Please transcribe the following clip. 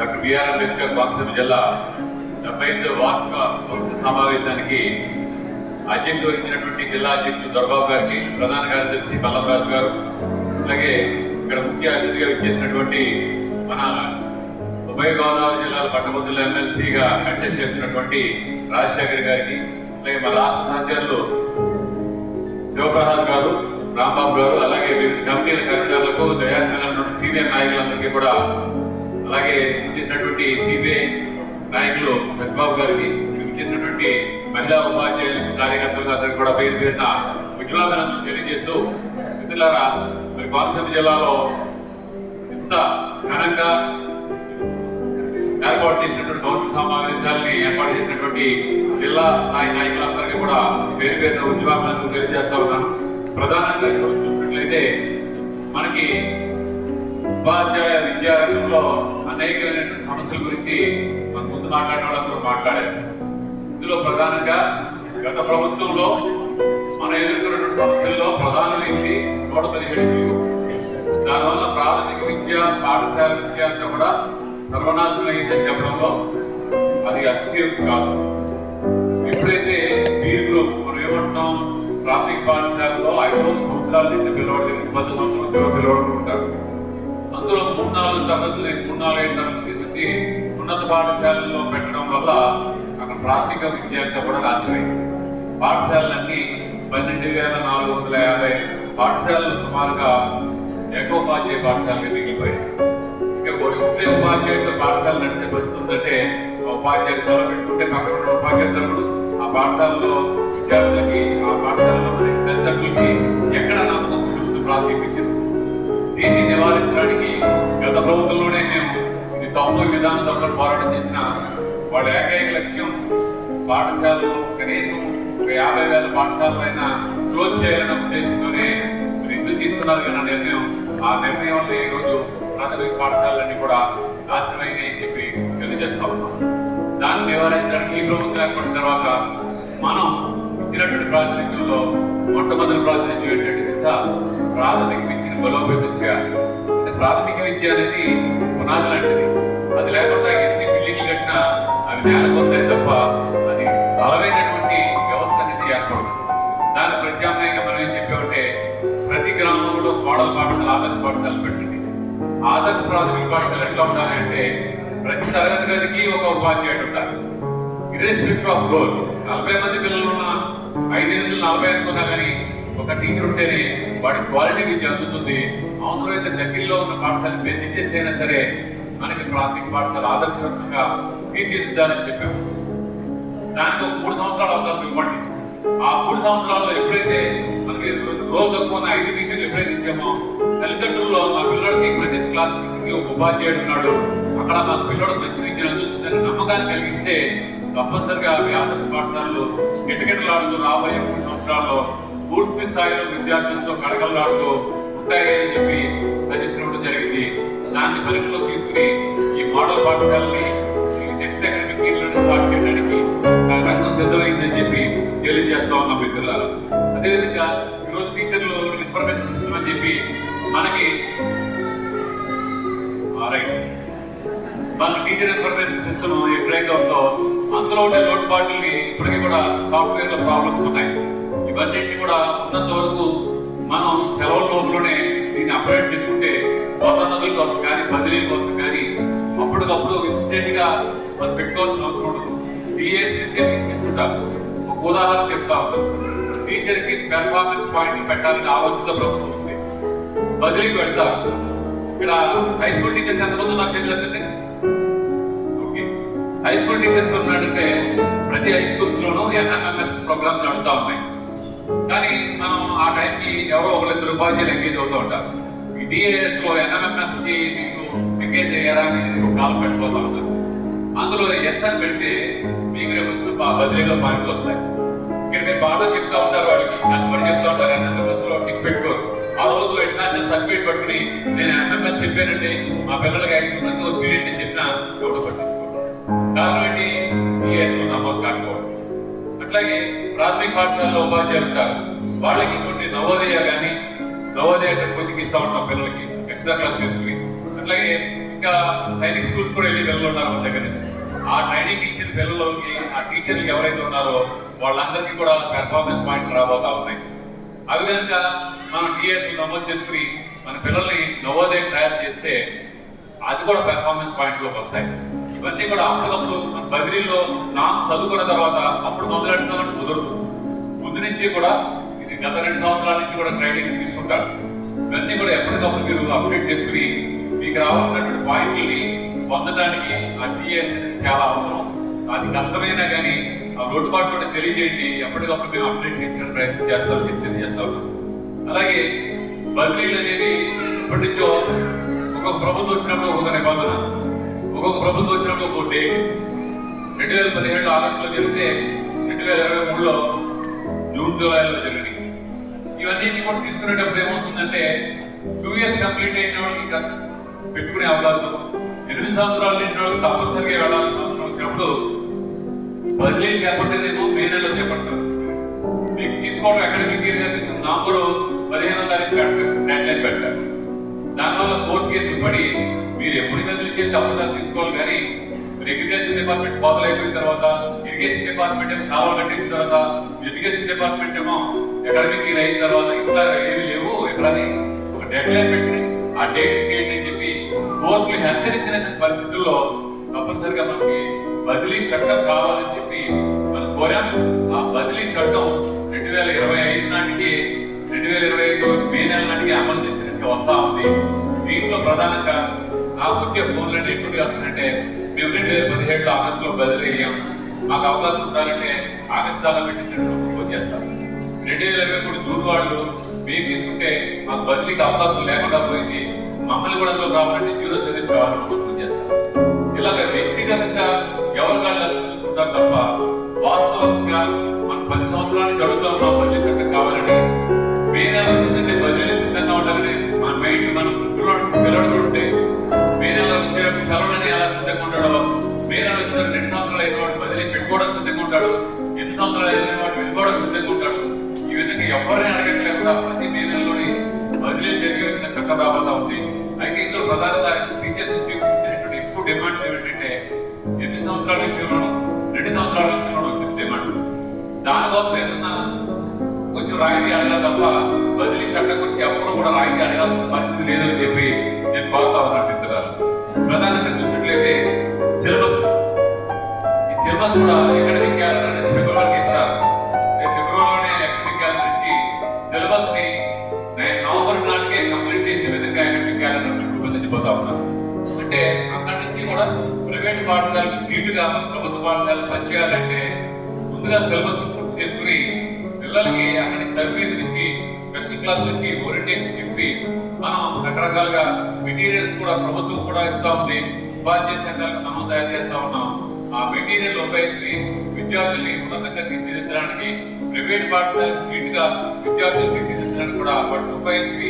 Doctor BR Ambedkar Konaseema జిల్లా 75వ వార్షిక council సమావేశానికి అధ్యక్షత వహించినటువంటి జిల్లా అధ్యక్షుడు దొరబాబు గారికి, ప్రధాన కార్యదర్శి బల్లంరాజు గారు, అలాగే ఇక్కడ ముఖ్య అతిథిగా విచ్చేసినటువంటి మన ఉభయ గోదావరి జిల్లాల పట్టభద్రుల ఎమ్మెల్సీగా కంటెస్ట్ చేస్తున్నటువంటి రాజశేఖర్ గారికి, అలాగే మన రాష్ట్ర సహచరులు శివప్రసాద్ గారు, రాంబాబు గారు, అలాగే వివిధ కమిటీల కన్వీనర్లకు, దయాశీలైనటువంటి సీనియర్ నాయకులందరికీ కూడా, అలాగే చేసినటువంటి సిబిఐ నాయకులు సత్యబాబు గారికి, చేసినటువంటి మహిళా ఉపాధ్యాయులు, కార్యకర్తలకు అందరికీ కూడా పేరు పేరున విజయాభినందనలు తెలియజేస్తూ, మిత్రులారా, మరి కోనసీమ జిల్లాలో ఇంత ఘనంగా ఏర్పాటు చేసినటువంటి కౌన్సిల్ సమావేశాలని ఏర్పాటు చేసినటువంటి జిల్లా స్థాయి నాయకులందరికీ కూడా పేరు పేరున ఉద్యమాభినందనలు తెలియజేస్తా ఉన్నాను. ప్రధానంగా చూసినట్లయితే మనకి ఉపాధ్యాయ విద్యారంగంలో అనేకమైనటువంటి సమస్యల గురించి మన ముందు మాట్లాడిన వాళ్ళందరూ మాట్లాడారు. ఇందులో ప్రధానంగా గత ప్రభుత్వంలో మనం ఎదుర్కొన్నటువంటి సమస్యల్లో ప్రధానమైంది 117 దానివల్ల ప్రాథమిక విద్య, పాఠశాల విద్య అంతా కూడా సర్వనాశనం అయిందని చెప్పడంలో అది అతిశయోక్తి కాదు. ఎప్పుడైతే పీర్ గ్రూప్ మనం ఏమంటాం, ప్రాథమిక పాఠశాలలో 5 సంవత్సరాల నుంచి పిలవడం, 10 సంవత్సరాలు పిలవడం ఉంటారు. అందులో 3-4 తరగతులు, 3-4 తరగతులు తీసుకొచ్చి ఉన్నత పాఠశాలలో పెట్టడం వల్ల అక్కడ ప్రాథమిక విద్య అంతా కూడా నాశనమైంది. పాఠశాలలన్నీ 12,450 పాఠశాలలు సుమారుగా ఏకోపాధ్యాయ పాఠశాలకి మిగిలిపోయాయి. ఇక ఒకే ఉపాధ్యాయుడితో పాఠశాల నడిచే వస్తుందంటే ఉపాధ్యాయులు సెలవు పెట్టుకుంటే పక్కన ఉన్న ఉపాధ్యాయులు ఆ పాఠశాలలో విద్యార్థులకి, ఆ పాఠశాలలో విద్యార్థులకి ఎక్కడ నమ్మకం కుదురుతుంది ప్రాథమిక విద్య. దీన్ని నివారించడానికి గత ప్రభుత్వంలోనే మేము ఇది 90 విధానంతో పోరాటం చేసిన వాళ్ళ ఏకైక లక్ష్యం పాఠశాలలో కనీసం 50,000 పాఠశాలైనా క్లోజ్ చేయాలన్న ఉద్దేశంతోనే ఎందుకు తీసుకున్నారు కదా నిర్ణయం. ఆ నిర్ణయం వల్ల ఈ రోజు ప్రాథమిక పాఠశాలన్నీ కూడా నాశనమైనాయి అని చెప్పి తెలియజేస్తా ఉన్నాం. దాన్ని నివారించడానికి ఈ ప్రభుత్వం ఏర్పడిన తర్వాత మనం ఇచ్చినటువంటి ప్రాతినిధ్యంలో మొట్టమొదటి ప్రాతినిధ్యం ఏంటంటే తెలుసా, ప్రాథమిక విద్యను బలోపేతం చేయాలి. ప్రాథమిక విద్య అనేది పునాది లాంటిది. అది లేకుండా ఎన్ని బిల్డింగ్లు కట్టినా అవి నేలకొంటాయి తప్ప అది బలమైనటువంటి వ్యవస్థ అనేది ఏర్పడుతుంది. దాని ప్రత్యామ్నాయంగా మనం ఏం చెప్పామంటే, ప్రతి గ్రామంలో మోడల్ పాఠశాల, ఆదర్శ పాఠశాలలు పెట్టండి. ఆదర్శ ప్రాథమిక పాఠశాల ఎట్లా ఉండాలి అంటే, ప్రతి తరగతి గదికి ఒక ఉపాధ్యాయుడు ఉండాలి. Irrespective of role. 40 మంది పిల్లలు ఉన్న 5 నుంచి 40 అనుకున్నా కానీ ఒక టీచర్ ఉంటేనే వాడి క్వాలిటీ విద్య అందుతుంది. అవసరమైతే దగ్గరలో ఉన్న పాఠశాల పెద్ద చేసైనా సరే మనకి ప్రాథమిక పాఠశాల ఆదర్శవంతంగా తీర్చిదిద్దాలని చెప్పాము. దానికి ఒక 3 సంవత్సరాలు అవకాశం ఇవ్వండి. ఆ 3 సంవత్సరాల్లో ఎప్పుడైతే మనకి రోజు తక్కువ 5 టీచర్లు ఎప్పుడైతే ఇచ్చామో, తల్లిదండ్రుల్లో మా పిల్లడికి ప్రతి క్లాస్ ఒక ఉపాధ్యాయుడు ఉన్నాడు, అక్కడ మా పిల్లడు మంచి విద్యను అందుతుందని నమ్మకాన్ని కలిగిస్తే తప్పనిసరిగా ఆదర్శ పాఠశాలలు గిటగిటలాడుతూ రాబోయే 3 సంవత్సరాల్లో పూర్తి స్థాయిలో విద్యార్థులతో కడగలాడుతూ ఉంటాయని చెప్పి సజెషన్ ఇవ్వడం జరిగింది. దాన్ని పరిధిలో తీసుకుని ఈ మోడల్ పాఠశాలని నెక్స్ట్ అకాడమిక్ ఇయర్ స్టార్ట్ చేయడానికి రంగం సిద్ధమైందని చెప్పి తెలియజేస్తా ఉన్నాం మిత్రులారా. అదేవిధంగా ఈరోజు టీచర్లు ఇన్ఫర్మేషన్ సిస్టమ్ అని చెప్పి మనకి మన టీచర్ ఇన్ఫర్మేషన్ సిస్టమ్ ఎక్కడైతే ఉందో అందులో ఉండే లోటుపాట్లని ఇప్పటికీ కూడా సాఫ్ట్వేర్ లో ప్రాబ్లమ్స్ ఉన్నాయి. ఇవన్నింటినీ కూడా ఉన్నంత వరకు మనం సెలవుల లోపలనే దీన్ని అప్డేట్ చేసుకుంటే నదుల కోసం కానీ, బదిలీల కోసం కానీ అప్పటికప్పుడు ఇన్స్టెంట్ గా మనం పెట్టుకోవాల్సిన అవసరం ఉండదు. డిఎస్సి తీసుకుంటాం. ఒక ఉదాహరణ చెప్తా ఉంటాం. టీచర్ కి పెర్ఫార్మెన్స్ పాయింట్ పెట్టాలని ఆలోచన ప్రభుత్వం ఉంది. బదిలీకి వెళ్తారు. ఇక్కడ హై స్కూల్ టీచర్స్ ఎంతమంది నాకు తెలియదంటే, ఓకే, హై స్కూల్ టీచర్స్ ఉన్నాడంటే ప్రతి హై స్కూల్స్ లోనూ ఎన్ఎంఎంఎస్ ప్రోగ్రామ్స్ నడుపుతా ఉన్నాయి. కానీ మనం ఆ టైంకి ఎవరో 1-2 ఉపాధ్యాయులు ఎంగేజ్ అవుతూ ఉంటారు. ఈ డిఏఎస్ లో ఎన్ఎంఎంఎస్ కి మీకు ఎంగేజ్ అయ్యారా అని కాల్ పెట్టుకోతా ఉంటారు. అందులో ఎస్ అని పెడితే మీకు రేపు బదిలీలో మార్కులు వస్తాయి. ఇక్కడ మీరు బాగా చెప్తా ఉంటారు, వాడికి కష్టపడి చెప్తా ఉంటారు, ఎన్ఎంఎంఎస్ లో టిక్ పెట్టుకోరు. ఆ రోజు ఇంటర్నేషనల్ సర్టిఫికేట్ పట్టుకుని నేను ఎంఎంఎస్ చెప్పానండి, మా పిల్లలకి 5 మంది వచ్చి చెప్పినా ఎవరు పట్టించుకోరు. కారణం ఏంటి? డిఏఎస్ లో నమోదు కాకపోవడం. అట్లాగే ప్రాథమిక పాఠశాలలో ఉపాధ్యాయులు ఉంటారు, వాళ్ళకి కొన్ని నవోదయ కానీ నవోదయ కోచింగ్ ఇస్తా ఉంటాం పిల్లలకి ఎక్స్ట్రా క్లాస్ చేసుకుని. అట్లాగే ఇంకా సైనిక్ స్కూల్స్ కూడా వెళ్ళి పిల్లలు ఉన్నారు మన దగ్గర. ఆ ట్రైనింగ్ ఇచ్చిన పిల్లలకి ఆ టీచర్లు ఎవరైతే ఉన్నారో వాళ్ళందరికీ కూడా పెర్ఫార్మెన్స్ పాయింట్స్ రాబోతా ఉన్నాయి. అవి కనుక మనం టీఎస్ నమోదు చేసుకుని మన పిల్లల్ని నవోదయం తయారు చేస్తే అది కూడా పెర్ఫార్మెన్స్ పాయింట్ లోకి వస్తాయి. ఇవన్నీ కూడా అప్పటికప్పుడు మన బదిలీలో చదువుకున్న తర్వాత అప్పుడు మొదలెడతామని కుదరదు. ముందు నుంచి కూడా ఇది గత 2 సంవత్సరాల నుంచి కూడా ట్రైనింగ్ తీసుకుంటారు. ఇవన్నీ కూడా ఎప్పటికప్పుడు మీరు అప్డేట్ చేసుకుని మీకు రావాల్సినటువంటి పాయింట్లని పొందడానికి ఆ టీఎస్ చాలా అవసరం. అది కష్టమైనా కానీ ఆ లోటుపాటు తెలియజేయండి. ఎప్పటికప్పుడు మేము అప్డేట్ చేయడానికి ప్రయత్నం చేస్తామని తెలియజేస్తా ఉన్నాం. అలాగే బదిలీలు అనేది ఇప్పటి నుంచో ఒక్కొక్క ప్రభుత్వం వచ్చినప్పుడు ఒక్కొక్క నిబంధన, ఒక్కొక్క ప్రభుత్వం వచ్చినప్పుడు ఒక్కొక్క డేట్. 2017 ఆగస్టులో జరిగితే 2023లో జూన్ జూలైలో జరిగింది. ఇవన్నీ కూడా తీసుకునేటప్పుడు ఏమవుతుందంటే 2 years కంప్లీట్ అయిన వాళ్ళకి పెట్టుకునే అవకాశం, 8 సంవత్సరాలు నిండిన వాళ్ళకి తప్పనిసరిగా వెళ్ళాల్సిన అవసరం వచ్చినప్పుడు బదిలీ చేపట్టేదేమో మే నెలలో చేపడతారు. మీకు తీసుకోవడం అకాడమిక్ ఇయర్ నవంబర్ 15వ తారీఖు డెడ్ లైన్ పెట్టారు. దానివల్ల కోర్టు కేసులు పడి మీరు ఎప్పుడు బదిలీ చేసి అప్పుడు తీసుకోవాలి. కానీ అగ్రికల్చర్ డిపార్ట్మెంట్ కోతలు అయిపోయిన తర్వాత, ఇరిగేషన్ డిపార్ట్మెంట్ ఏమో కావాలి కట్టేసిన తర్వాత, ఎడ్యుకేషన్ డిపార్ట్మెంట్ ఏమో అకాడమిక్ ఇయర్ అయిన తర్వాత ఇంకా ఏమీ లేవు ఎక్కడని ఒక డెడ్ లైన్ పెట్టి ఆ డేట్ చేయండి అని చెప్పి కోర్టులు హెచ్చరించిన పరిస్థితుల్లో తప్పనిసరిగా మనకి బదిలీ చట్టం కావాలని చెప్పి మనం కోరాం. ఆ బదిలీ చట్టం 2025 నాటికి 2025 మే నెల నాటికి అమలు చేసినట్టు వస్తా ఉంది. దీంట్లో ప్రధానంగా నాకు వచ్చే ఫోన్లన్నీ ఎప్పుడు వస్తుందంటే మేము 2017 ఆగస్టులో బదిలీ అయ్యాం, మాకు అవకాశం ఉండాలంటే ఆగస్టు దాకా పెట్టించినట్టు ఫోన్ చేస్తాం. 2023 జూన్ వాళ్ళు మేము తీసుకుంటే మాకు బదిలీకి అవకాశం లేకుండా పోయింది, మమ్మల్ని కూడా రావాలంటే 0 సర్వీస్ రావాలని ఫోన్ చేస్తాం. ఇలాగ వ్యక్తిగతంగా ఎవరి కాళ్ళు చూసుకుంటారు తప్ప వాస్తవంగా మనం 10 సంవత్సరాలు జరుగుతూ ఉన్నాం. బదిలీ చట్టం కావాలని మే నెల నుండి బదిలీ సిద్ధంగా ఉండాలని మన మైండ్ మనం పిల్లలు ఉంటే మే నెల సెలవులని ఎలా సిద్ధంగా ఉంటాడో, మే నెల వచ్చిన 2 సంవత్సరాలు అయిన వాడు బదిలీ పెట్టుకోవడం సిద్ధంగా ఉంటాడు, 8 సంవత్సరాలు అయిన వాడు వెళ్ళిపోవడం సిద్ధంగా ఉంటాడు. ఈ విధంగా ఎవరిని అడగట్లేకుండా ప్రతి మే నెలలోని బదిలీ జరిగే వచ్చిన చట్టం రాబోతా ఉంది. అయితే ఇందులో ప్రధానంగా టీచర్స్ ఎక్కువ డిమాండ్స్ ఏమిటంటే 8 సంవత్సరాల విషయంలో 2 సంవత్సరాల విషయంలో వచ్చిన డిమాండ్స్. దానికోసం ఏదన్నా కొంచెం రాయితీ అడగాలి తప్ప బదిలీ చట్టం గురించి ఎప్పుడు కూడా రాయితీ అడగాల్సిన పరిస్థితి లేదని చెప్పి నేను కోరుతా ఉన్నాను మిత్రులారా. ప్రధానంగా చూసినట్లయితే సిలబస్, ఈ సిలబస్ కూడా అకాడమిక్ క్యాలెండర్ అనేది ఫిబ్రవరికి ఇస్తారు. ఫిబ్రవరిలోనే అకాడమిక్ క్యాలెండర్ ఇచ్చి సిలబస్ ని నవంబర్ నాటికే కంప్లీట్ చేసే విధంగా అకాడమిక్ క్యాలెండర్ రూపొందించబోతా ఉన్నారు. అంటే అక్కడి నుంచి కూడా ప్రైవేట్ పాఠశాలకు ధీటుగా ప్రభుత్వ పాఠశాలకు పనిచేయాలంటే ముందుగా సిలబస్ పూర్తి చేసుకుని పిల్లలకి అక్కడి తరగతి నుంచి స్పెషల్ క్లాస్ నుంచి ఓరియంటేషన్ చెప్పి మనం రకరకాలుగా మెటీరియల్స్ కూడా ప్రభుత్వం కూడా ఇస్తా ఉంది. ఉపాధ్యాయ సంఘాలకు మనం తయారు చేస్తా ఉన్నాం. ఆ మెటీరియల్ ఉపయోగించి విద్యార్థుల్ని ఉన్నతంగా తీర్చిదిద్దడానికి ప్రైవేట్ పాఠశాలకు ధీటుగా విద్యార్థులు తీర్చిదిద్దడానికి కూడా వాటిని ఉపయోగించి